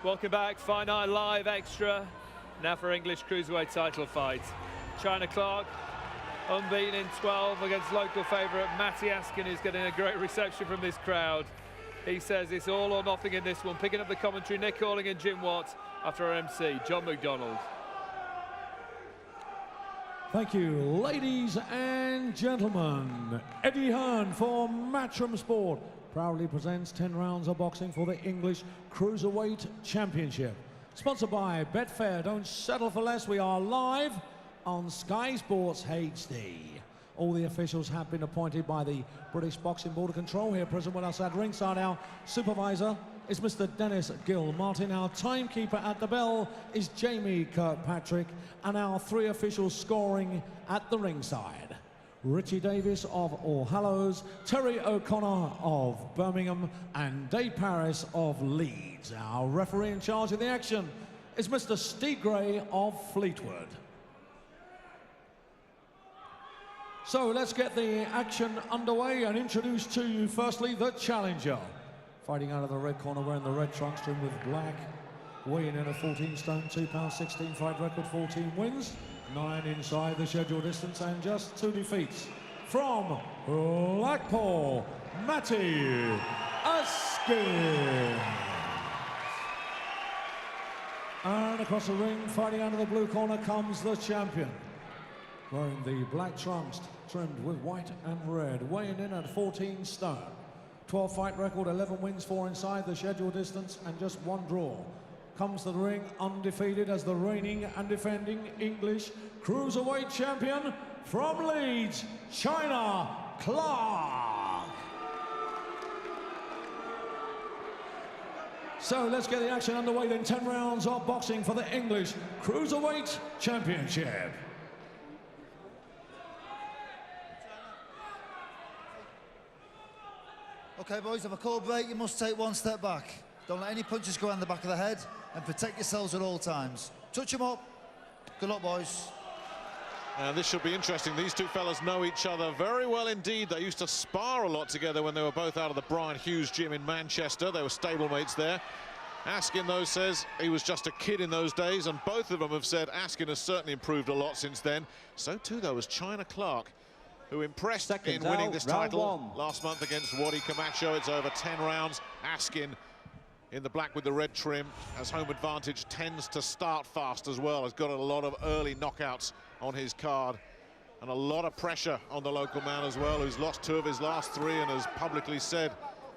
Welcome back, Fight Night Live Extra. Now for English Cruiserweight title fight. China Clarke, unbeaten in 12 against local favourite Matty Askin, who's getting a great reception from this crowd. He says it's all or nothing in this one. Picking up the commentary, Nick Halling and Jim Watt, after our MC, John McDonald. Thank you, ladies and gentlemen. Eddie Hearn for Matchroom Sport proudly presents 10 rounds of boxing for the English Cruiserweight Championship. Sponsored by Betfair. Don't settle for less. We are live on Sky Sports HD. All the officials have been appointed by the British Boxing Board of Control. Here present with us at ringside, our supervisor is Mr. Dennis Gill-Martin. Our timekeeper at the bell is Jamie Kirkpatrick, and our 3 officials scoring at the ringside: Richie Davis of All Hallows, Terry O'Connor of Birmingham, and Dave Paris of Leeds. Our referee in charge of the action is Mr. Steve Gray of Fleetwood. So let's get the action underway and introduce to you firstly the challenger. Fighting out of the red corner, wearing the red trunks trimmed with black, weighing in at 14 stone, 2 pounds 16, fight record 14 wins, 9 inside the scheduled distance, and just 2 defeats. From Blackpool, Matty Askin. And across the ring, fighting out of the blue corner, comes the champion. Wearing the black trunks trimmed with white and red, weighing in at 14 stone. 12 fight record, 11 wins, 4 inside the scheduled distance, and just 1 draw. Comes to the ring undefeated as the reigning and defending English Cruiserweight champion from Leeds, China, Clarke. So let's get the action underway then. 10 rounds of boxing for the English Cruiserweight Championship. Okay, boys, if I call break, you must take 1 step back. Don't let any punches go around the back of the head, and protect yourselves at all times. Touch them up. Good luck, boys. This should be interesting. These 2 fellas know each other very well indeed. They used to spar a lot together when they were both out of the Brian Hughes gym in Manchester. They were stablemates there. Askin, though, says he was just a kid in those days, and both of them have said Askin has certainly improved a lot since then. So too, though, was China Clarke, who impressed in winning this title last month against Waddy Camacho. It's over 10 rounds. Askin in the black with the red trim has home advantage, tends to start fast as well, has got a lot of early knockouts on his card, and a lot of pressure on the local man as well, who's lost 2 of his last 3 and has publicly said,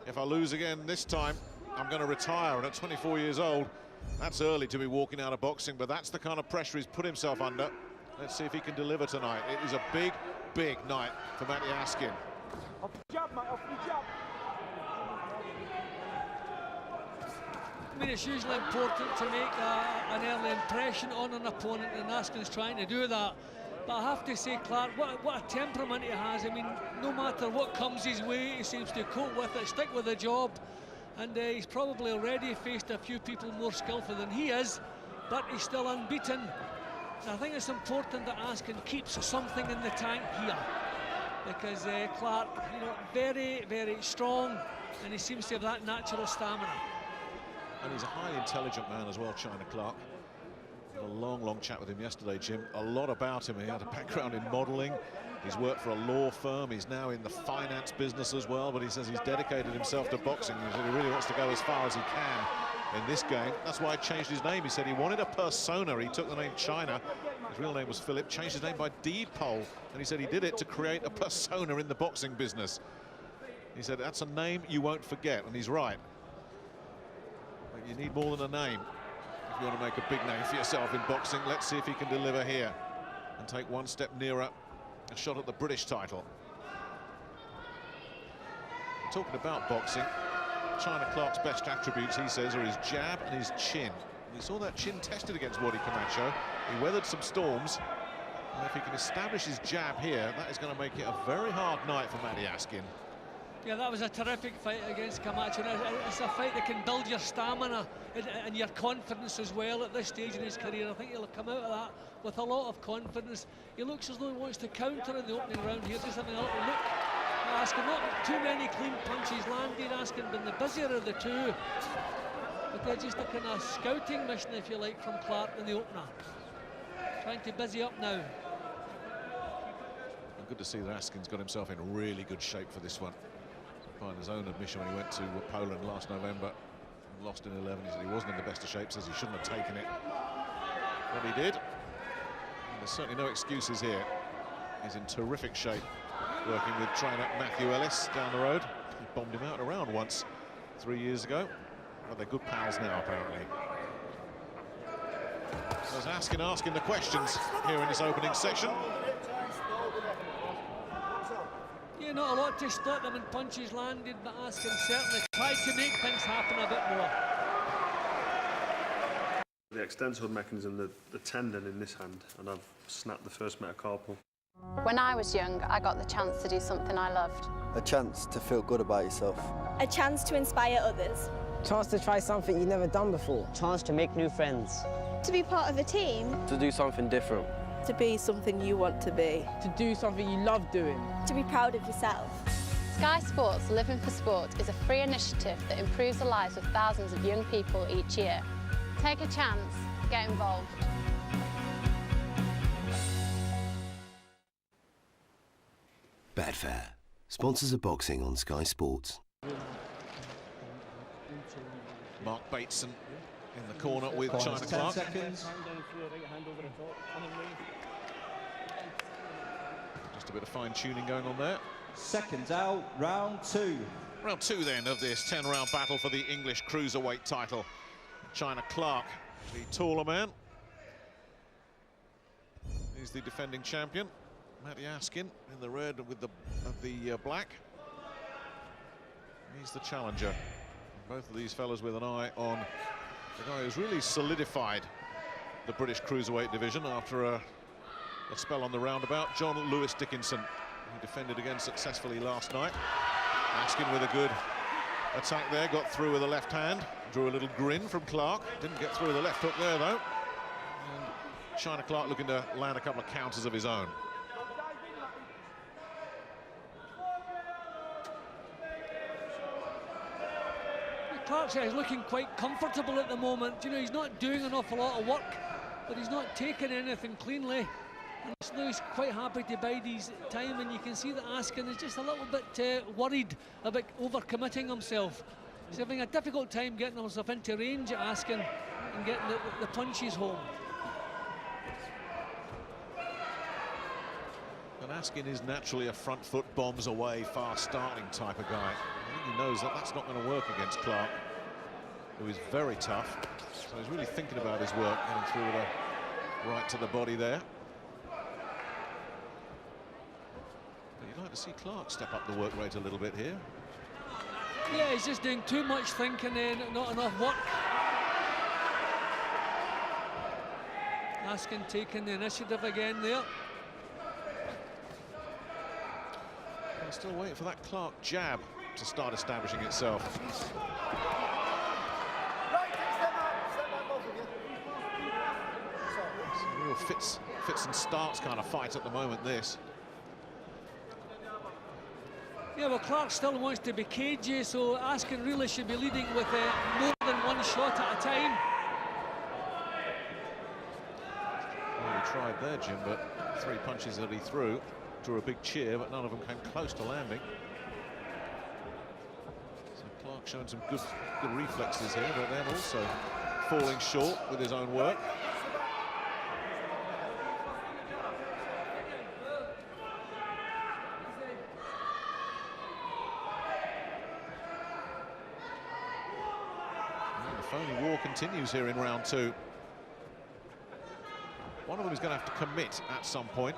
if I lose again this time, I'm going to retire. And at 24 years old, that's early to be walking out of boxing, but that's the kind of pressure he's put himself under. Let's see if he can deliver tonight. It is a big night for Matty Askin. Off the jab, mate, off the jab. I mean, it's usually important to make an early impression on an opponent, and Askin's trying to do that. But I have to say, Clarke, what a temperament he has. I mean, no matter what comes his way, he seems to cope with it, stick with the job. And he's probably already faced a few people more skillful than he is, but he's still unbeaten. I think it's important that Askin keeps something in the tank here, because Clarke, you know, very, very strong, and he seems to have that natural stamina. And he's a highly intelligent man as well, China Clarke. Had a long chat with him yesterday, Jim. A lot about him. He had a background in modelling. He's worked for a law firm. He's now in the finance business as well, but he says he's dedicated himself to boxing. He said he really wants to go as far as he can in this game. That's why he changed his name. He said he wanted a persona. He took the name China. His real name was Philip. Changed his name by deed poll, and he said he did it to create a persona in the boxing business. He said that's a name you won't forget, and he's right. But you need more than a name if you want to make a big name for yourself in boxing. Let's see if he can deliver here and take 1 step nearer a shot at the British title. Talking about boxing, China Clarke's best attributes, he says, are his jab and his chin. We saw that chin tested against Waddy Camacho. He weathered some storms, and if he can establish his jab here, that is going to make it a very hard night for Matty Askin. Yeah, that was a terrific fight against Camacho. It's a fight that can build your stamina and your confidence as well at this stage in his career. I think he'll come out of that with a lot of confidence. He looks as though he wants to counter in the opening round here, just having a little look. Askin, not too many clean punches landed. Askin been the busier of the 2. But just a kind of scouting mission, if you like, from Clarke in the opener. Trying to busy up now. Good to see that Askin's got himself in really good shape for this one. By his own admission, when he went to Poland last November, lost in 11, he said he wasn't in the best of shape, says he shouldn't have taken it. But he did. And there's certainly no excuses here. He's in terrific shape, working with trainer Matthew Ellis down the road. He bombed him out around once 3 years ago. But they're good pals now, apparently. So there's Askin asking the questions here in this opening session. Yeah, not a lot to split them, and punches landed, but Askin certainly tried to make things happen a bit more. The extensor mechanism, the tendon in this hand, and I've snapped the first metacarpal. When I was young, I got the chance to do something I loved. A chance to feel good about yourself. A chance to inspire others. Chance to try something you've never done before. Chance to make new friends. To be part of a team. To do something different. To be something you want to be. To do something you love doing. To be proud of yourself. Sky Sports Living for Sport is a free initiative that improves the lives of thousands of young people each year. Take a chance, get involved. Betfair, sponsors of boxing on Sky Sports. Mark Bateson in the corner with China Clarke. Just a bit of fine-tuning going on there. Seconds out, round two. Round two then of this 10-round battle for the English Cruiserweight title. China Clarke, the taller man. He's the defending champion. Matty Askin in the red with the black. He's the challenger. Both of these fellas with an eye on the guy who's really solidified the British Cruiserweight division after a spell on the roundabout, John Lewis Dickinson. He defended again successfully last night. Askin with a good attack there, got through with the left hand, drew a little grin from Clarke. Didn't get through with the left hook there, though. And China Clarke looking to land a couple of counters of his own. Clarke is looking quite comfortable at the moment. You know, he's not doing an awful lot of work, but he's not taking anything cleanly. And so he's quite happy to bide his time, and you can see that Askin is just a little bit worried about overcommitting himself. He's having a difficult time getting himself into range at Askin and getting the punches home. And Askin is naturally a front foot bombs away, fast starting type of guy. I think he knows that that's not going to work against Clarke, who is very tough. So he's really thinking about his work, getting through with a right to the body there. But you'd like to see Clarke step up the work rate a little bit here. Yeah, he's just doing too much thinking and not enough work. Askin taking the initiative again there. I'm still waiting for that Clarke jab to start establishing itself. It's a real fits and starts kind of fight at the moment, this. Yeah, well, Clarke still wants to be cagey, so Askin really should be leading with more than one shot at a time. Well, he tried there, Jim, but 3 punches that he threw drew a big cheer, but none of them came close to landing. So Clarke showing some good reflexes here, but then also falling short with his own work. And the phony war continues here in round two. One of them is going to have to commit at some point.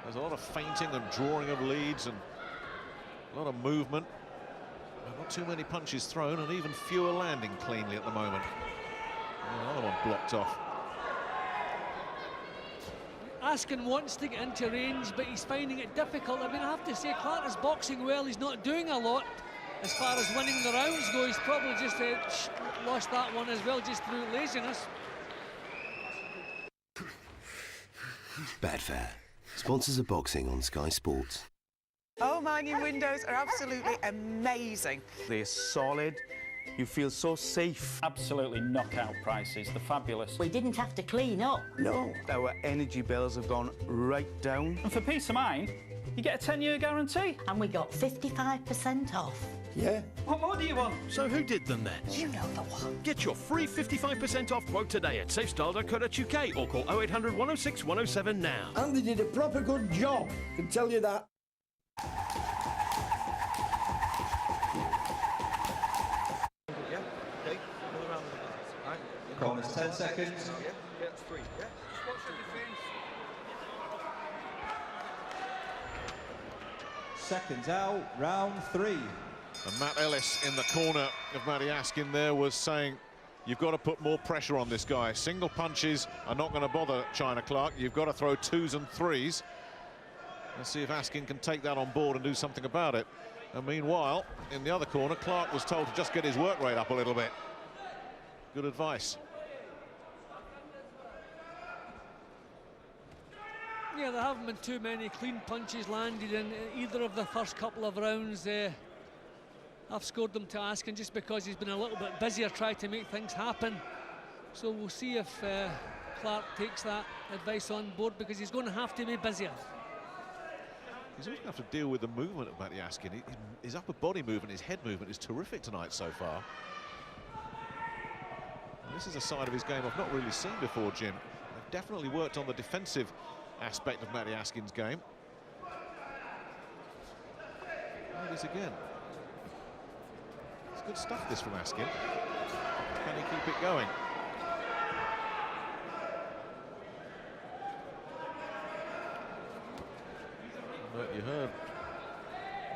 There's a lot of feinting and drawing of leads and a lot of movement. Not too many punches thrown and even fewer landing cleanly at the moment. And another one blocked off. Askin wants to get into range, but he's finding it difficult. I mean, I have to say, Clarke is boxing well. He's not doing a lot as far as winning the rounds go. He's probably just lost that one as well, just through laziness. Betfair, sponsors of boxing on Sky Sports. Oh, my new windows are absolutely amazing. They're solid, You feel so safe. Absolutely knockout prices. They're fabulous. We didn't have to clean up. No. Our energy bills have gone right down. And for peace of mind, you get a 10-year guarantee. And we got 55% off. Yeah. What more do you want? So who did them then? You know the one. Get your free 55% off quote today at safestyle.co.uk or call 0800 106 107 now. And they did a proper good job, I can tell you that. Corners 10 seconds. Seconds out, round 3. And Matt Ellis in the corner of Matty Askin there was saying, you've got to put more pressure on this guy. Single punches are not going to bother China Clarke. You've got to throw 2s and 3s. Let's see if Askin can take that on board and do something about it. And meanwhile, in the other corner, Clarke was told to just get his work rate up a little bit. Good advice. Yeah, there haven't been too many clean punches landed in either of the first couple of rounds. I've scored them to Askin just because he's been a little bit busier trying to make things happen. So we'll see if Clarke takes that advice on board, because he's going to have to be busier. He's also going to have to deal with the movement of Matty Askin. His upper body movement, his head movement is terrific tonight so far. And this is a side of his game I've not really seen before, Jim. They've definitely worked on the defensive aspect of Matty Askin's game. There it is again. It's good stuff, this from Askin. Can he keep it going? But you heard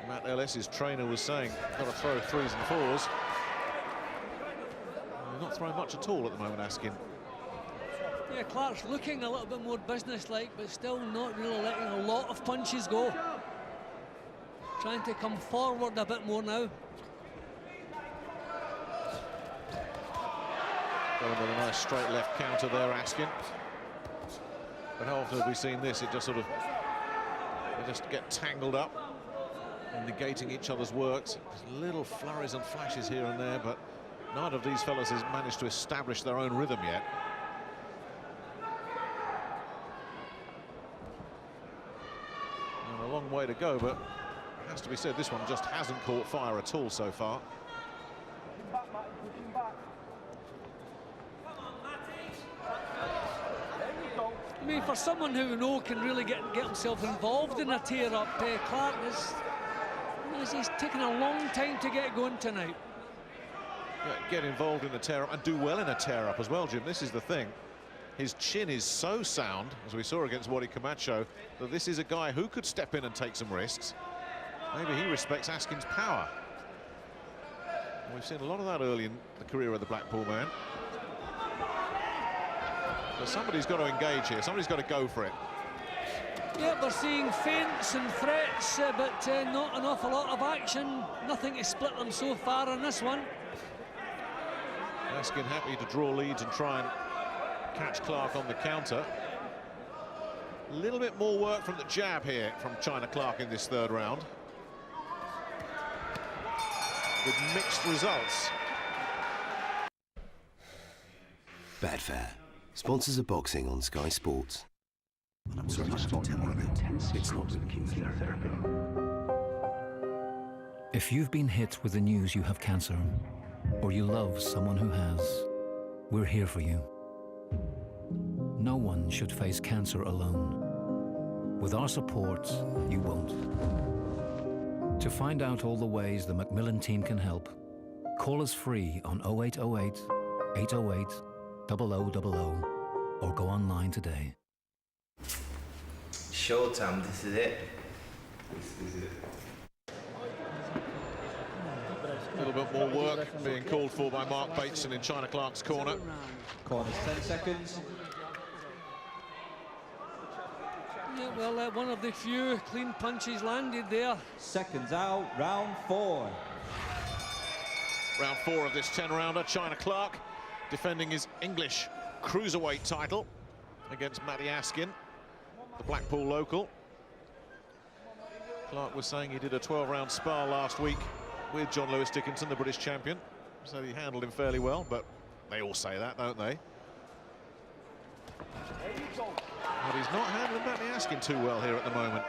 Matt Ellis, his trainer, was saying, got to throw 3s and 4s. He's not throwing much at all at the moment, Askin. Yeah, Clarke's looking a little bit more business-like, but still not really letting a lot of punches go. Trying to come forward a bit more now. Going with a nice straight left counter there, Askin. But how often have we seen this? It just sort of, they just get tangled up and negating each other's works. There's little flurries and flashes here and there, but neither of these fellas has managed to establish their own rhythm yet. And a long way to go, but it has to be said, this one just hasn't caught fire at all so far. I mean, for someone who can really get himself involved in a tear-up, Clarke he's taken a long time to get going tonight. Yeah, get involved in a tear-up and do well in a tear-up as well, Jim. This is the thing. His chin is so sound, as we saw against Wadi Camacho, that this is a guy who could step in and take some risks. Maybe he respects Askin's power. And we've seen a lot of that early in the career of the Blackpool man. But somebody's got to engage here. Somebody's got to go for it. Yeah, we're seeing feints and threats, but not an awful lot of action. Nothing to split them so far on this one. Askin happy to draw leads and try and catch Clarke on the counter. A little bit more work from the jab here from China Clarke in this third round, with mixed results. Betfair, sponsors of boxing on Sky Sports. I'm sorry to tell you that it's not chemotherapy. If you've been hit with the news you have cancer, or you love someone who has, we're here for you. No one should face cancer alone. With our support, you won't. To find out all the ways the Macmillan team can help, call us free on 0808 808 0000 or go online today. Showtime, this is it. This is it. A little bit more work being called for by Mark Bateson in China Clarke's corner. Corners 10 seconds. Yeah, well, one of the few clean punches landed there. Seconds out, round 4. Round 4 of this 10-rounder. China Clarke defending his English Cruiserweight title against Matty Askin, the Blackpool local. Clarke was saying he did a 12-round spar last week with John Lewis Dickinson, the British champion. So he handled him fairly well, but they all say that, don't they? But he's not handling Matty Askin too well here at the moment.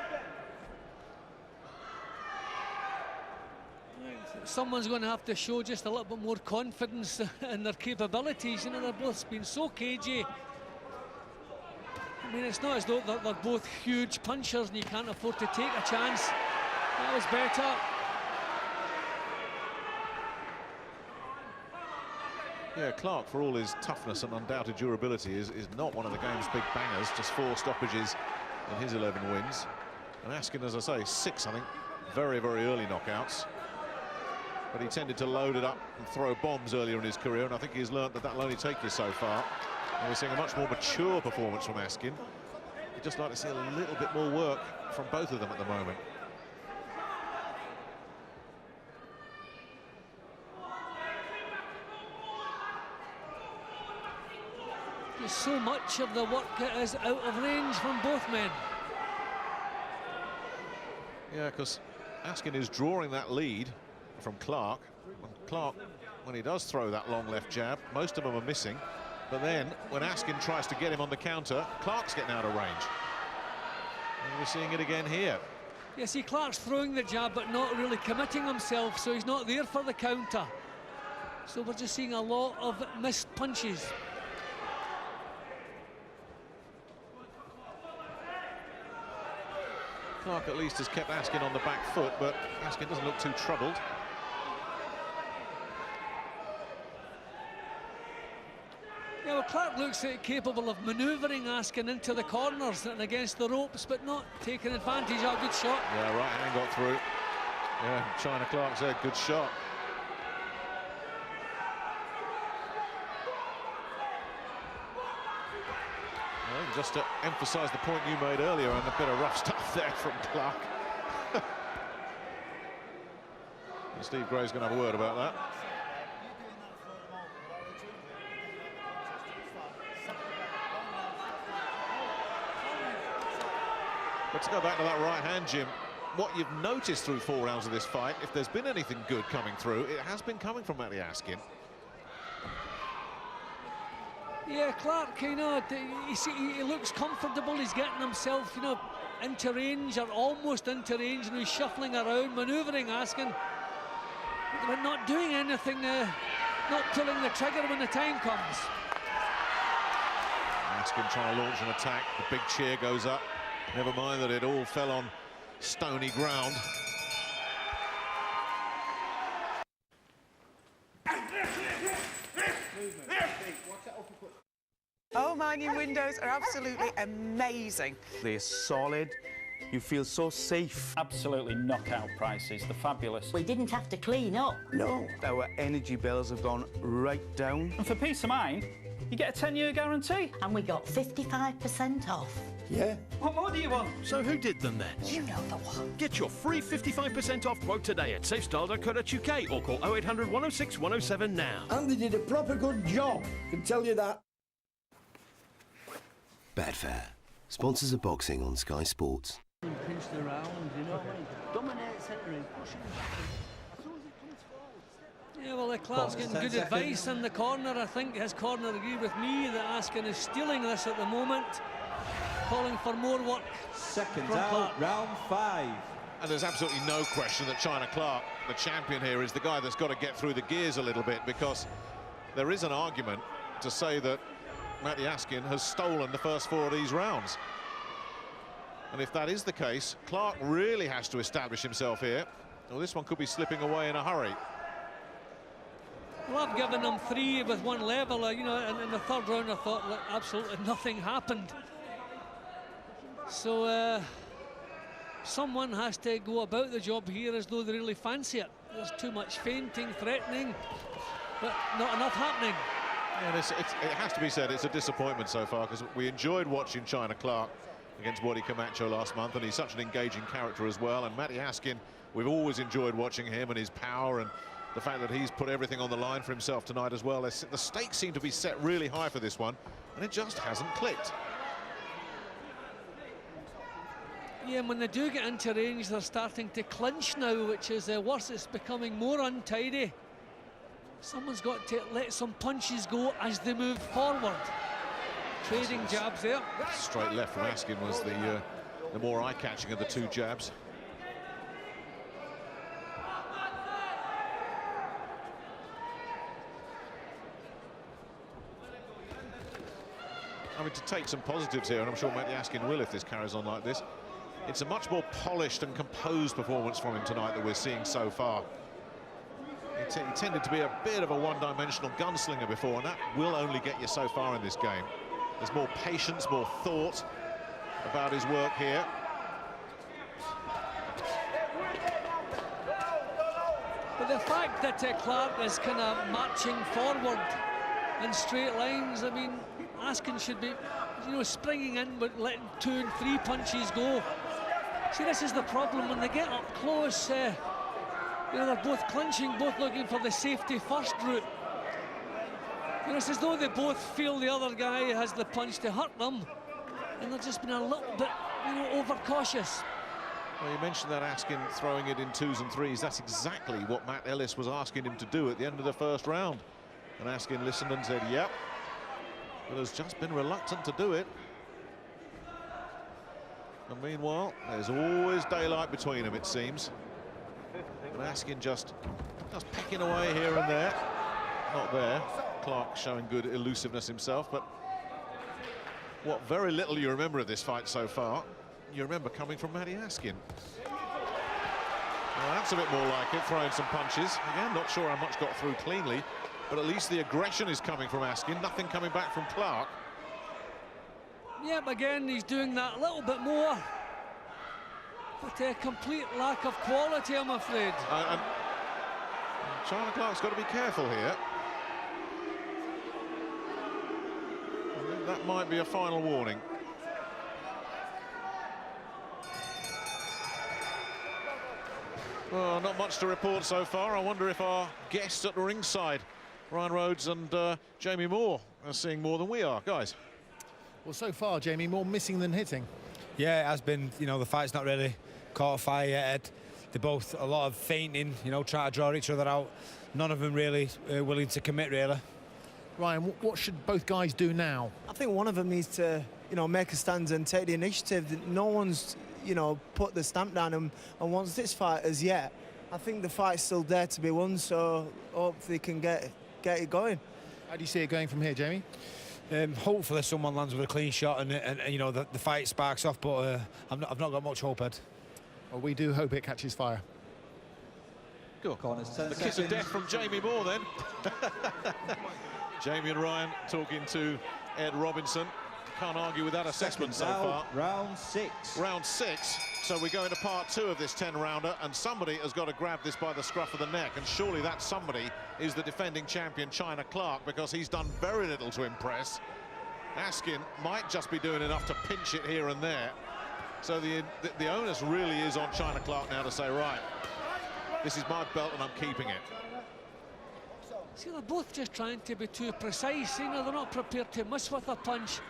Someone's going to have to show just a little bit more confidence in their capabilities. You know, they're both been so cagey. I mean, it's not as though they're both huge punchers and you can't afford to take a chance. That was better. Yeah, Clarke, for all his toughness and undoubted durability, is not one of the game's big bangers. Just 4 stoppages in his 11 wins. And Askin, as I say, 6, I think, very, very early knockouts. But he tended to load it up and throw bombs earlier in his career, and I think he's learnt that that'll only take you so far. And we're seeing a much more mature performance from Askin. You'd just like to see a little bit more work from both of them at the moment. There's so much of the work that is out of range from both men. Yeah, because Askin is drawing that lead from Clarke. And Clarke, when he does throw that long left jab, most of them are missing. But then, when Askin tries to get him on the counter, Clarke's getting out of range. And we're seeing it again here. Yeah, see, Clarke's throwing the jab, but not really committing himself, so he's not there for the counter. So we're just seeing a lot of missed punches. Clarke at least has kept Askin on the back foot, but Askin doesn't look too troubled. Yeah, well, Clarke looks capable of manoeuvring Askin into the corners and against the ropes, but not taking advantage of a good shot. Yeah, right hand got through. Yeah, China Clarke said, good shot. Well, just to emphasise the point you made earlier, and a bit of rough stuff there from Clarke. And Steve Gray's going to have a word about that. But to go back to that right hand, Jim, what you've noticed through 4 rounds of this fight, if there's been anything good coming through, it has been coming from Matty Askin. Yeah, Clarke, you know, you see, he looks comfortable. He's getting himself, you know, into range or almost into range, and he's shuffling around, manoeuvring Askin, but not doing anything, not pulling the trigger when the time comes. Askin trying to launch an attack. The big cheer goes up. Never mind that it all fell on stony ground. Oh, my new windows are absolutely amazing. They're solid. You feel so safe. Absolutely knockout prices. They're fabulous. We didn't have to clean up. No. Our energy bills have gone right down. And for peace of mind, you get a 10-year guarantee. And we got 55% off. Yeah. What more do you want? So who did them then? You know the one. Get your free 55% off quote today at safestyle.co.uk or call 0800 106 107 now. And they did a proper good job, I can tell you that. Betfair sponsors of boxing on Sky Sports. Pinched around, you know, dominate centering, pushing back. As soon as it comes forward. Yeah, well, Clarke's getting good advice in the corner. I think his corner agree with me that Askin is stealing this at the moment, calling for more work. Seconds out, round 5. And there's absolutely no question that China Clarke, the champion here, is the guy that's got to get through the gears a little bit, because there is an argument to say that Matty Askin has stolen the first 4 of these rounds. And if that is the case, Clarke really has to establish himself here. Well, this one could be slipping away in a hurry. Well, I've given them 3 with 1 level, you know, and in the 3rd round I thought that absolutely nothing happened. So someone has to go about the job here as though they really fancy it. There's too much feinting, threatening, but not enough happening. And it has to be said, it's a disappointment so far, because we enjoyed watching China Clarke against Waddy Camacho last month, and he's such an engaging character as well. And Matty Askin, we've always enjoyed watching him and his power, and the fact that he's put everything on the line for himself tonight as well. The stakes seem to be set really high for this one, and it just hasn't clicked. Yeah, and when they do get into range, they're starting to clinch now, which is worse. It's becoming more untidy. Someone's got to let some punches go as they move forward. Trading jabs there. Straight left from Askin was the more eye-catching of the two jabs. I mean, to take some positives here, and I'm sure Matty Askin will if this carries on like this, it's a much more polished and composed performance from him tonight that we're seeing so far. He tended to be a bit of a one-dimensional gunslinger before, and that will only get you so far in this game. There's more patience, more thought about his work here. But the fact that Clarke is kind of marching forward in straight lines, I mean, Askin should be, you know, springing in but letting 2 and 3 punches go. See, this is the problem when they get up close. You know, they're both clinching, both looking for the safety first route. You know, it's as though they both feel the other guy has the punch to hurt them, and they're just been a little bit, you know, overcautious. Well, you mentioned that Askin throwing it in 2s and 3s. That's exactly what Matt Ellis was asking him to do at the end of the first round. And Askin listened and said, yep, but has just been reluctant to do it. And meanwhile, there's always daylight between them, it seems. And Askin just pecking away here and there. Not there. Clarke showing good elusiveness himself, but what very little you remember of this fight so far, you remember coming from Matty Askin. Well, that's a bit more like it, throwing some punches. Again, not sure how much got through cleanly, but at least the aggression is coming from Askin, nothing coming back from Clarke. Yep, again, he's doing that a little bit more. But a complete lack of quality, I'm afraid. And China Clarke's got to be careful here. I think that might be a final warning. Well, not much to report so far. I wonder if our guests at the ringside, Ryan Rhodes and Jamie Moore, are seeing more than we are. Guys. Well, so far, Jamie, more missing than hitting. Yeah, it has been. You know, the fight's not really caught fire yet. They're both a lot of feinting, you know, trying to draw each other out. None of them really willing to commit, really. Ryan, what should both guys do now? I think one of them needs to, you know, make a stand and take the initiative. No one's, you know, put the stamp down and wants this fight as yet. I think the fight's still there to be won, so hopefully can get it going. How do you see it going from here, Jamie? Hopefully someone lands with a clean shot and you know, the fight sparks off, but I've not got much hope, Ed. Well, we do hope it catches fire. Good. The kiss of death from Jamie Moore, then. Jamie and Ryan talking to Ed Robinson. Can't argue with that assessment so far. Round 6. Round 6. So we go into part 2 of this 10-rounder, and somebody has got to grab this by the scruff of the neck, and surely that somebody is the defending champion, China Clarke, because he's done very little to impress. Askin might just be doing enough to pinch it here and there. So the onus really is on China Clarke now to say, right, this is my belt and I'm keeping it. See, they're both just trying to be too precise. You know, they're not prepared to miss with a punch.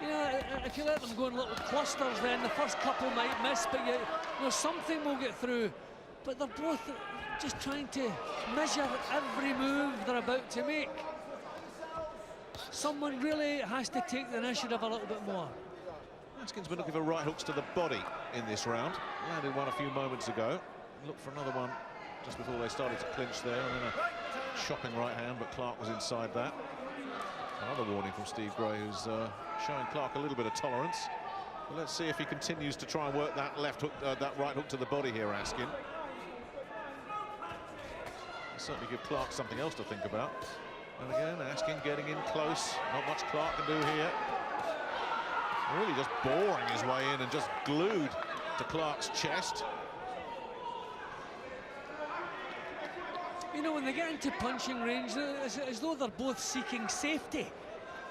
You know, if you let them go in little clusters, then the first couple might miss, but you know, something will get through. But they're both just trying to measure every move they're about to make. Someone really has to take the initiative a little bit more. Askin's been looking for right hooks to the body in this round. Landed one a few moments ago. Looked for another one just before they started to clinch there, and then a chopping right hand, but Clarke was inside that. Another warning from Steve Gray, who's showing Clarke a little bit of tolerance. But let's see if he continues to try and work that left hook, that right hook to the body here, Askin. Certainly give Clarke something else to think about. And again, Askin getting in close. Not much Clarke can do here. Really just boring his way in and just glued to Clarke's chest. You know, when they get into punching range, it's as though they're both seeking safety.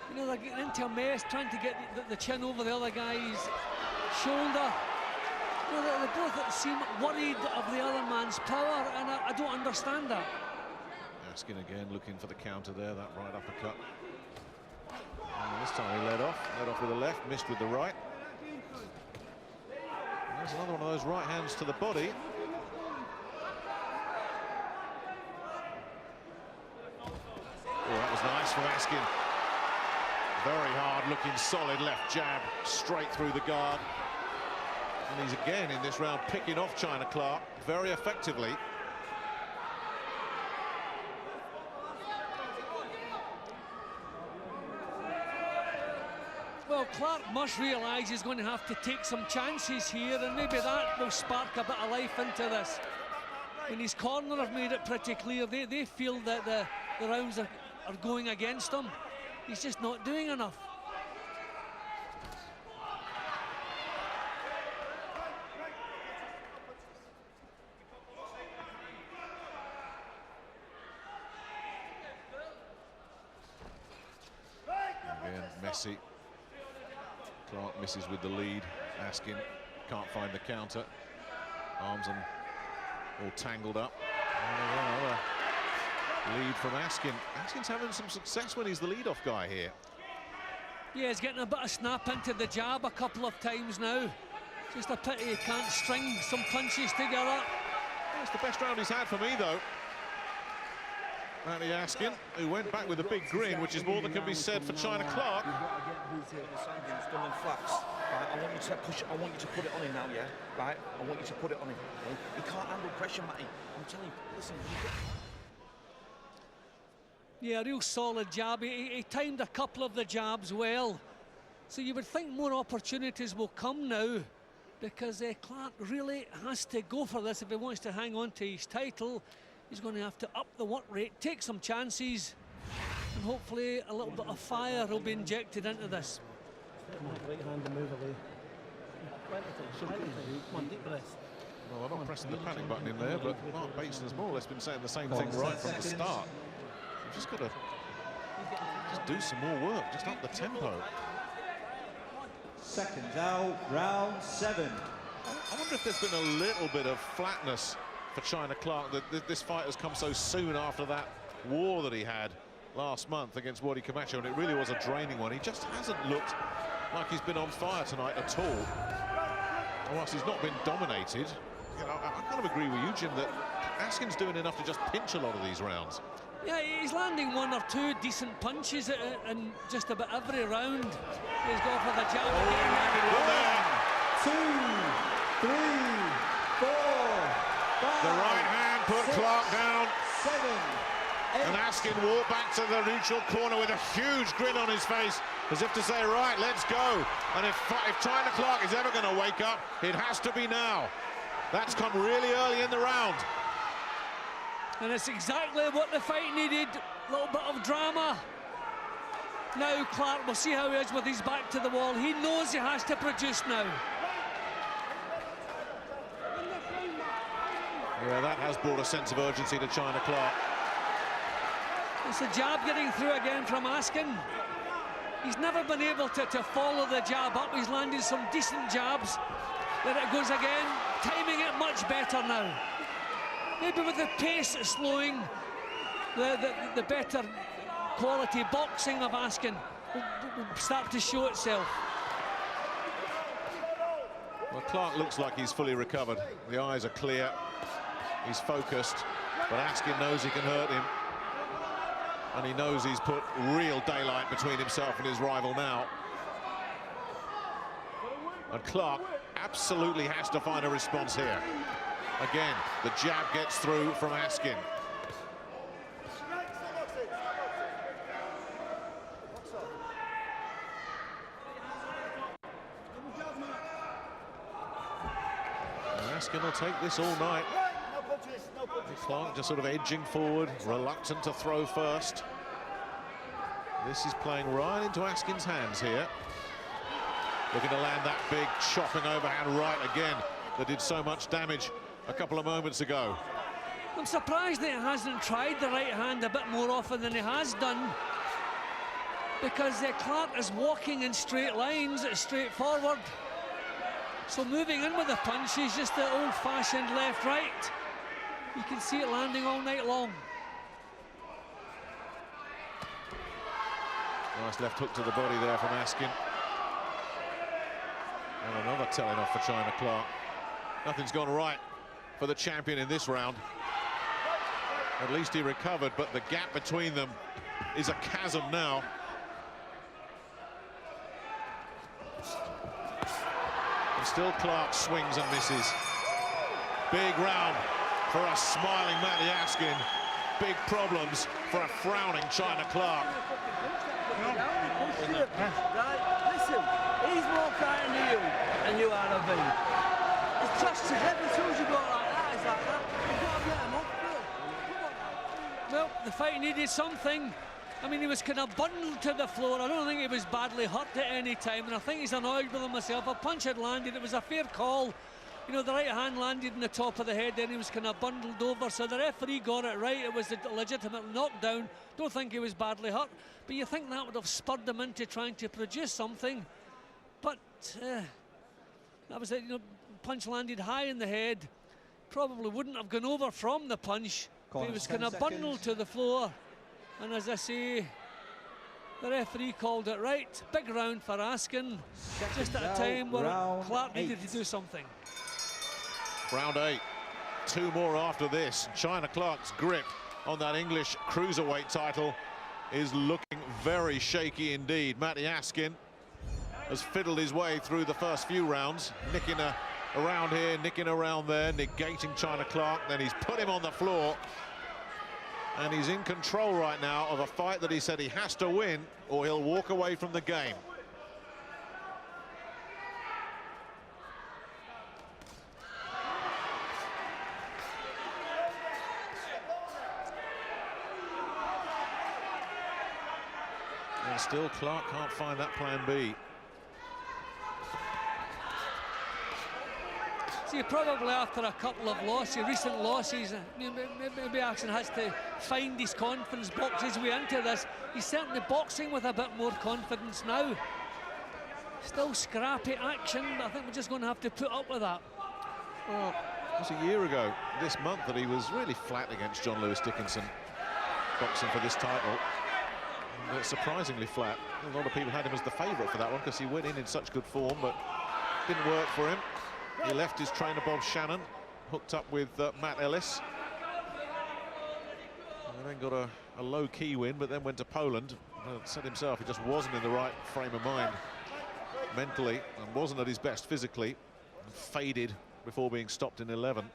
You know, they're getting into a mess, trying to get the chin over the other guy's shoulder. You know, they both seem worried of the other man's power, and I don't understand that. Askin again looking for the counter there, that right uppercut. And this time he led off with the left, missed with the right. And there's another one of those right hands to the body. was nice from Askin. Very hard looking, solid left jab, straight through the guard. And he's again in this round picking off China Clarke very effectively. Well, Clarke must realise he's going to have to take some chances here, and maybe that will spark a bit of life into this. When his corner have made it pretty clear, they feel that the rounds are going against him. He's just not doing enough. Again, messy. Clarke misses with the lead. Askin can't find the counter. Arms and all tangled up. Another lead from Askin. Askin's having some success when he's the lead-off guy here. Yeah, he's getting a bit of snap into the jab a couple of times now. Just a pity he can't string some punches together. That's the best round he's had for me, though. Matty Askin, who went back with a big grin, which is more than can be said for China Clarke. I want you to push it. I want you to put it on him now, yeah? Right? I want you to put it on him. Okay? He can't handle pressure, Matty. I'm telling you, listen. Yeah, real solid jab. He timed a couple of the jabs well. So you would think more opportunities will come now, because Clarke really has to go for this if he wants to hang on to his title. He's going to have to up the work rate, take some chances, and hopefully a little bit of fire will be injected into this. Right hand to move away. Come on, deep breath. Well, I'm not pressing the panic button in there, but Mark Bateson has more or less been saying the same thing right from the start. You've just got to do some more work, just up the tempo. Seconds out, round 7. I wonder if there's been a little bit of flatness for China Clarke, that this fight has come so soon after that war that he had last month against Wadi Camacho, and it really was a draining one. He just hasn't looked like he's been on fire tonight at all. And whilst he's not been dominated, you know, I kind of agree with you, Jim, that Askin's doing enough to just pinch a lot of these rounds. Yeah, he's landing one or two decent punches in just about every round. He's going for the jab again. 1, 2, 3, 4, 5. The right hand put 6, Clarke down. 7, 8. And Askin walked back to the neutral corner with a huge grin on his face, as if to say, right, let's go. And if China Clarke is ever going to wake up, it has to be now. That's come really early in the round. And it's exactly what the fight needed. A little bit of drama. Now Clarke, we'll see how he is with his back to the wall. He knows he has to produce now. Yeah, that has brought a sense of urgency to China Clarke. It's a jab getting through again from Askin. He's never been able to follow the jab up. He's landed some decent jabs. There it goes again, timing it much better now. Maybe with the pace slowing, the better quality boxing of Askin will start to show itself. Well, Clarke looks like he's fully recovered. The eyes are clear. He's focused, but Askin knows he can hurt him. And he knows he's put real daylight between himself and his rival now. And Clarke absolutely has to find a response here. Again, the jab gets through from Askin. And Askin will take this all night. Clarke just sort of edging forward, reluctant to throw first. This is playing right into Askin's hands here. Looking to land that big chopping overhand right again that did so much damage a couple of moments ago. I'm surprised that he hasn't tried the right hand a bit more often than he has done, because Clarke is walking in straight lines, straight forward. So moving in with the punch is just the old-fashioned left-right. You can see it landing all night long. Nice left hook to the body there from Askin. And another telling off for China Clarke. Nothing's gone right for the champion in this round. At least he recovered, but the gap between them is a chasm now. And still Clarke swings and misses. Big round for a smiling Matty Askin. Big problems for a frowning China Clarke. Right, listen, he's more frightened of you than you are of him. It's just as every time you go like that, it's like that. You've got to get him up, Phil. Well, the fight needed something. I mean, he was kind of bundled to the floor. I don't think he was badly hurt at any time, and I think he's annoyed with himself. A punch had landed, it was a fair call. You know, the right hand landed in the top of the head, then he was kind of bundled over, so the referee got it right. It was a legitimate knockdown. Don't think he was badly hurt, but you think that would have spurred him into trying to produce something. But that was it, you know, punch landed high in the head. Probably wouldn't have gone over from the punch. He was kind of bundled to the floor. And as I say, the referee called it right. Big round for Askin, just at a time where Clarke needed to do something. Round 8, 2 more after this. China Clarke's grip on that English Cruiserweight title is looking very shaky indeed. Matty Askin has fiddled his way through the first few rounds, nicking around here, nicking around there, negating China Clarke. Then he's put him on the floor. And he's in control right now of a fight that he said he has to win or he'll walk away from the game. And still Clarke can't find that plan B. See, probably after a couple of losses, recent losses, maybe Askin has to find his confidence, box his way into this. He's certainly boxing with a bit more confidence now. Still scrappy action, but I think we're just going to have to put up with that. Well, it was a year ago this month that he was really flat against John Lewis Dickinson, boxing for this title. And surprisingly flat. A lot of people had him as the favourite for that one because he went in such good form, but didn't work for him. He left his trainer Bob Shannon, hooked up with Matt Ellis. And then got a low-key win, but then went to Poland. Said himself he just wasn't in the right frame of mind mentally and wasn't at his best physically. And faded before being stopped in 11.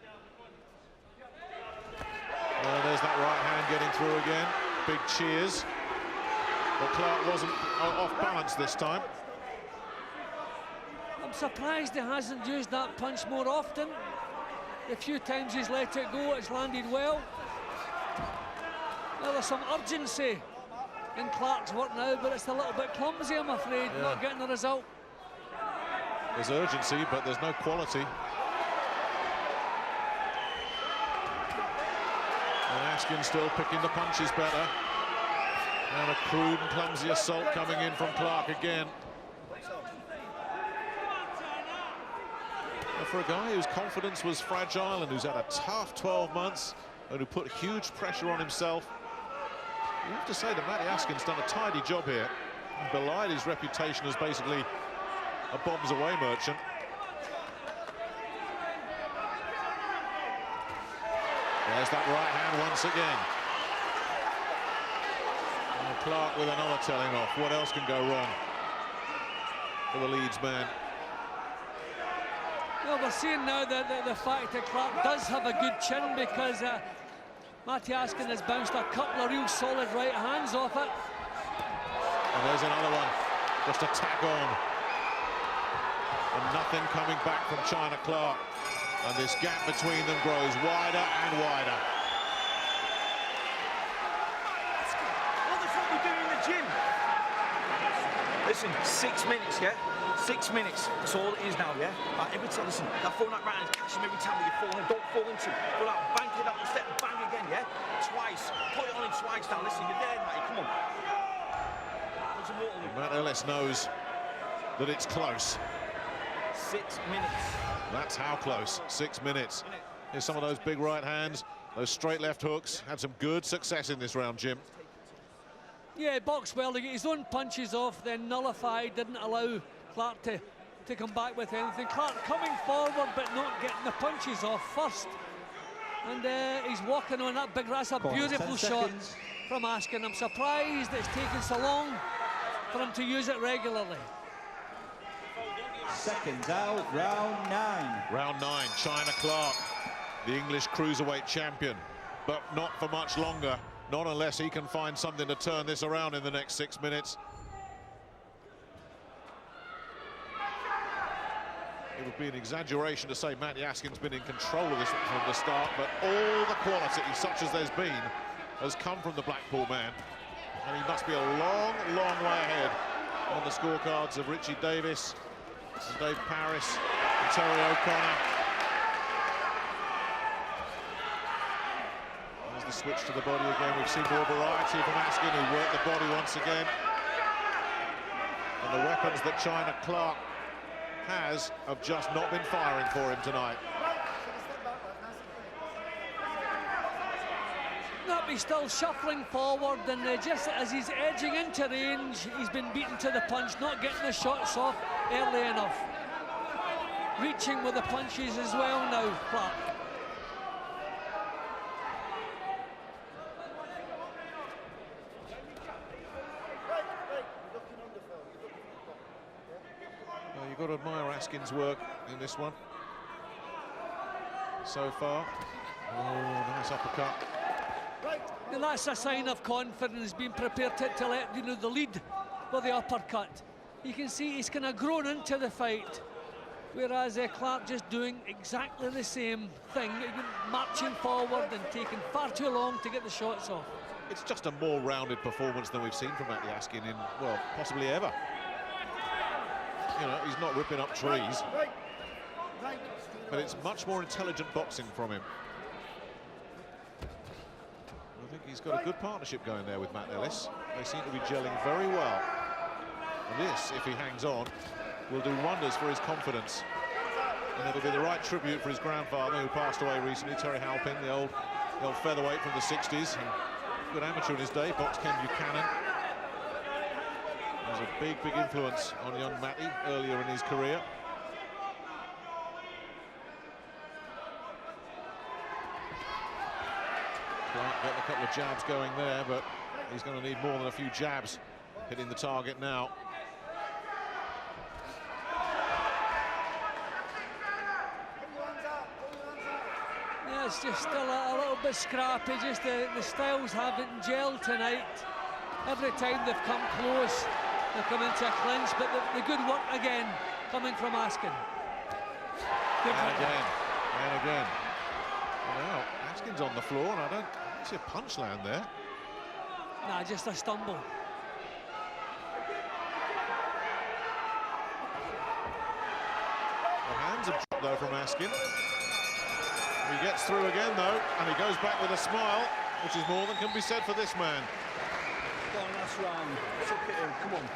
Well, there's that right hand getting through again. Big cheers. But Clarke wasn't off balance this time. I'm surprised he hasn't used that punch more often. The few times he's let it go, it's landed well. Well, there's some urgency in Clarke's work now, but it's a little bit clumsy, I'm afraid, not getting the result. There's urgency, but there's no quality. And Askin still picking the punches better. And a crude and clumsy assault coming in from Clarke again. For a guy whose confidence was fragile and who's had a tough 12 months and who put huge pressure on himself, you have to say that Matty Askin's done a tidy job here and belied his reputation as basically a bombs-away merchant. There's that right hand once again. And Clarke with another telling off. What else can go wrong for the Leeds man? Well, we're seeing now that the fact that Clarke does have a good chin because Matty Askin has bounced a couple of real solid right hands off it. And there's another one, just a tack on. And nothing coming back from China Clarke. And this gap between them grows wider and wider. What the fuck are we doing in the gym? Listen, 6 minutes, yeah? 6 minutes, that's all it is now, yeah? Like every time, listen, that throwing that right hand, catch him every time that you fall in, don't fall into. Go out, bang it up, step, bang again, yeah? Twice, put it on him twice now, listen, you're there, mate, come on. Matt Ellis knows that it's close. 6 minutes. That's how close, 6 minutes. Here's some of those big right hands, those straight left hooks. Had some good success in this round, Jim. Yeah, boxed well to get his own punches off, then nullified, didn't allow Clarke to come back with anything. Clarke coming forward but not getting the punches off first. And he's walking on that big, that's a beautiful shot from Askin. I'm surprised it's taken so long for him to use it regularly. Seconds out, round 9. Round 9, China Clarke, the English Cruiserweight champion, but not for much longer, not unless he can find something to turn this around in the next 6 minutes. It would be an exaggeration to say Matty Askin's been in control of this from the start, but all the quality, such as there's been, has come from the Blackpool man. And he must be a long, long way ahead on the scorecards of Richie Davis, Dave Parris, and Terry O'Connor. There's the switch to the body again. We've seen more variety from Askin, who worked the body once again. And the weapons that China Clarke has have just not been firing for him tonight. He's still shuffling forward, and just as he's edging into range, he's been beaten to the punch, not getting the shots off early enough. Reaching with the punches as well now, Clarke. Well, you've got to admire Askin's work in this one so far. Oh, nice uppercut. And that's a sign of confidence, being prepared to let the lead with the uppercut. You can see he's kind of grown into the fight, whereas Clarke just doing exactly the same thing, marching forward and taking far too long to get the shots off. It's just a more rounded performance than we've seen from Matty Askin in, well, possibly ever. You know, he's not ripping up trees, but it's much more intelligent boxing from him. I think he's got a good partnership going there with Matt Ellis. They seem to be gelling very well. And this, if he hangs on, will do wonders for his confidence. And it'll be the right tribute for his grandfather, who passed away recently, Terry Halpin, the old featherweight from the 60s. And good amateur in his day, boxed Ken Buchanan. He was a big, big influence on young Matty earlier in his career. Clarke getting a couple of jabs going there, but he's going to need more than a few jabs hitting the target now. Yeah, it's just still a little bit scrappy, just the styles haven't gelled tonight. Every time they've come close, they've come into a clinch, but the good work again coming from Askin. And again. Well, Askin's on the floor, and I don't see a punch land there. Nah, just a stumble. The hands have dropped though from Askin. He gets through again though, and he goes back with a smile, which is more than can be said for this man. Go on, last round. Suck it in, come on.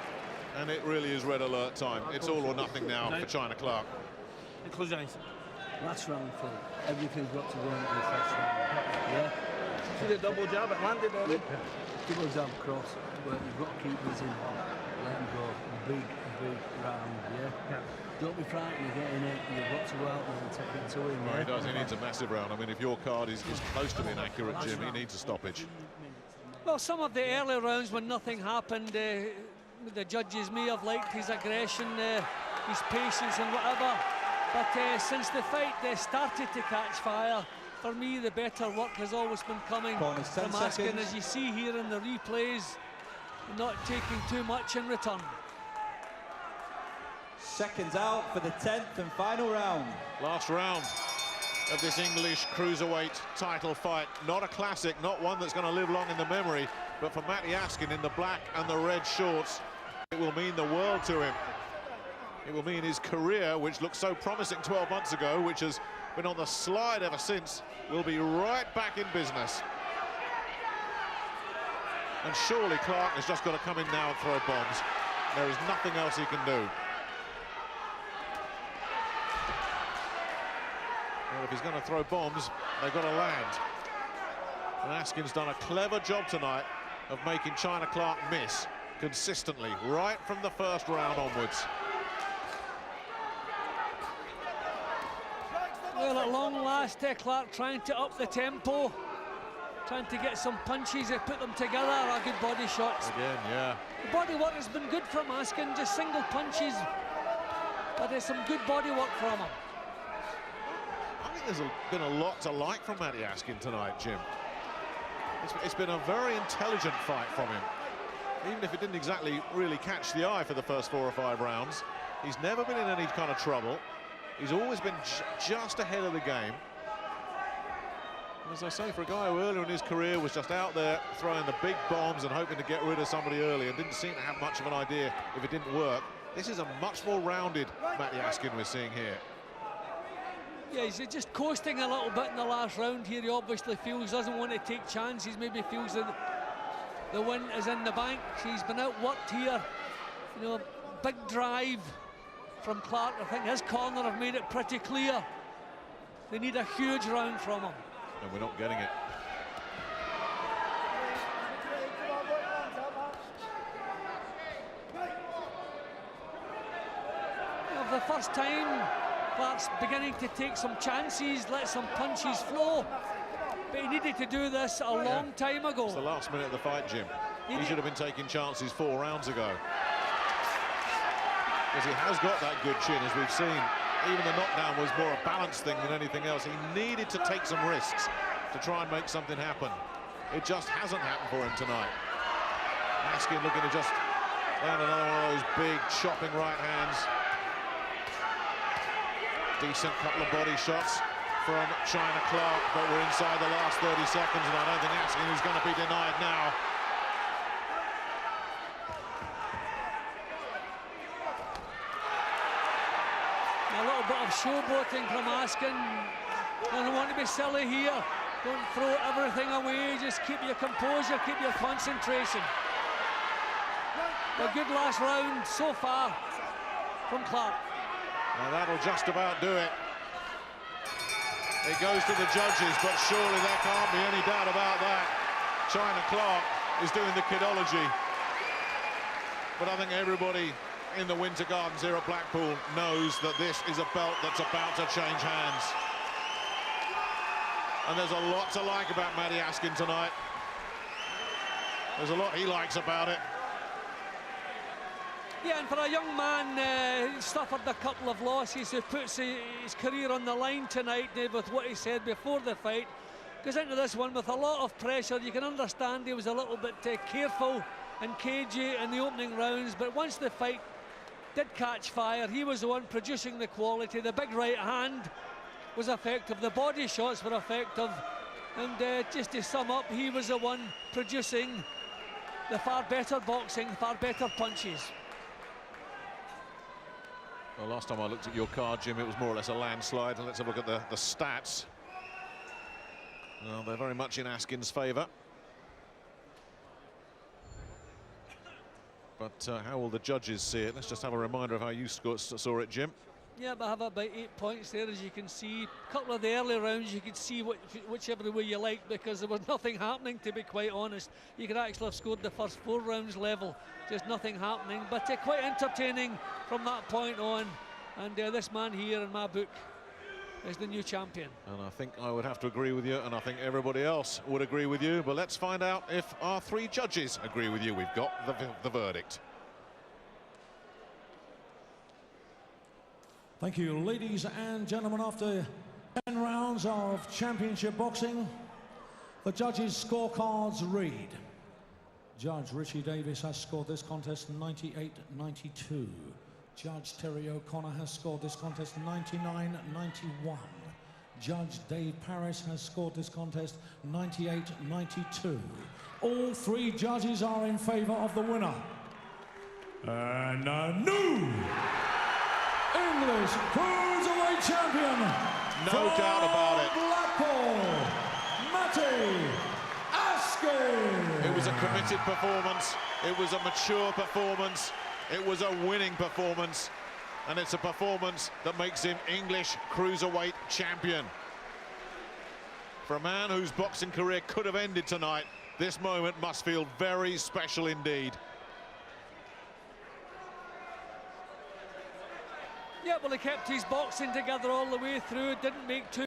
And it really is red alert time. It's all or nothing now for China Clarke. Last round, Phil. Everything's got to go into this last round. Yeah? See the double jab, it landed on it. Double jab cross, but you've got to keep this in. Let him go. Big round, yeah? Don't be frightened of getting it. You've got to go out there and take it to him. Well, he does. He needs a massive round. I mean, if your card is close to being accurate, Jim, he needs a stoppage. Well, some of the early rounds when nothing happened, the judges may have liked his aggression, his patience and whatever. But since the fight started to catch fire, for me the better work has always been coming from Askin, as you see here in the replays, not taking too much in return. Seconds out for the 10th and final round. Last round of this English Cruiserweight title fight. Not a classic, not one that's going to live long in the memory, but for Matty Askin in the black and the red shorts, it will mean the world to him. It will mean his career, which looked so promising 12 months ago, which has been on the slide ever since, will be right back in business. And surely Clarke has just got to come in now and throw bombs. There is nothing else he can do. Well, if he's going to throw bombs, they've got to land. And Askin's done a clever job tonight of making China Clarke miss consistently, right from the first round onwards. Well, at long last, Clarke trying to up the tempo. trying to get some punches that put them together, are good body shots. Again, yeah. The body work has been good from Askin, just single punches, but there's some good body work from him. I think there's been a lot to like from Matty Askin tonight, Jim. It's been a very intelligent fight from him. Even if it didn't exactly really catch the eye for the first 4 or 5 rounds, he's never been in any kind of trouble. He's always been just ahead of the game. And as I say, for a guy who earlier in his career was just out there throwing the big bombs and hoping to get rid of somebody early and didn't seem to have much of an idea if it didn't work, this is a much more rounded Matty Askin we're seeing here. Yeah, he's just coasting a little bit in the last round here. He obviously feels, doesn't want to take chances, maybe feels that the win is in the bank. He's been outworked here. You know, big drive from Clarke. I think his corner have made it pretty clear. They need a huge round from him. And we're not getting it. For the first time, Clarke's beginning to take some chances, let some punches flow. But he needed to do this a long time ago. It's the last minute of the fight, Jim. He should have been taking chances 4 rounds ago. Because he has got that good chin, as we've seen. Even the knockdown was more a balance thing than anything else. He needed to take some risks to try and make something happen. It just hasn't happened for him tonight. Askin looking to just land another one of those big chopping right hands. Decent couple of body shots from China Clarke, but we're inside the last 30 seconds, and I don't think Askin is going to be denied now. A little bit of showboating from Askin. Don't want to be silly here. Don't throw everything away. Just keep your composure, keep your concentration. A good last round so far from Clarke. Well, that'll just about do it. It goes to the judges, but surely there can't be any doubt about that. China Clarke is doing the kidology. But I think everybody in the Winter Gardens here at Blackpool knows that this is a belt that's about to change hands. And there's a lot to like about Matty Askin tonight. There's a lot he likes about it. Yeah, and for a young man who suffered a couple of losses, who puts his career on the line tonight with what he said before the fight, goes into this one with a lot of pressure. You can understand he was a little bit careful and cagey in the opening rounds, but once the fight did catch fire, he was the one producing the quality. The big right hand was effective, the body shots were effective, and just to sum up, he was the one producing the far better boxing, far better punches. Well, last time I looked at your card, Jim, it was more or less a landslide. And let's have a look at the stats. Well, they're very much in Askin's favour. But how will the judges see it? Let's just have a reminder of how you saw it, Jim. Yeah, but I have about 8 points there, as you can see. A couple of the early rounds, you could see whichever way you liked, because there was nothing happening, to be quite honest. You could actually have scored the first 4 rounds level, just nothing happening. But quite entertaining from that point on. And this man here in my book is the new champion. And I think I would have to agree with you, and I think everybody else would agree with you. But let's find out if our 3 judges agree with you. We've got the verdict. Thank you, ladies and gentlemen. After 10 rounds of championship boxing, the judges' scorecards read: Judge Richie Davis has scored this contest 98-92. Judge Terry O'Connor has scored this contest 99-91. Judge Dave Parris has scored this contest 98-92. All 3 judges are in favour of the winner. And a new English Cruiserweight champion. No doubt about it. Blackpool, Matty Askin. It was a committed performance. It was a mature performance. It was a winning performance. And it's a performance that makes him English Cruiserweight champion. For a man whose boxing career could have ended tonight, this moment must feel very special indeed. Yeah, well, he kept his boxing together all the way through, didn't make too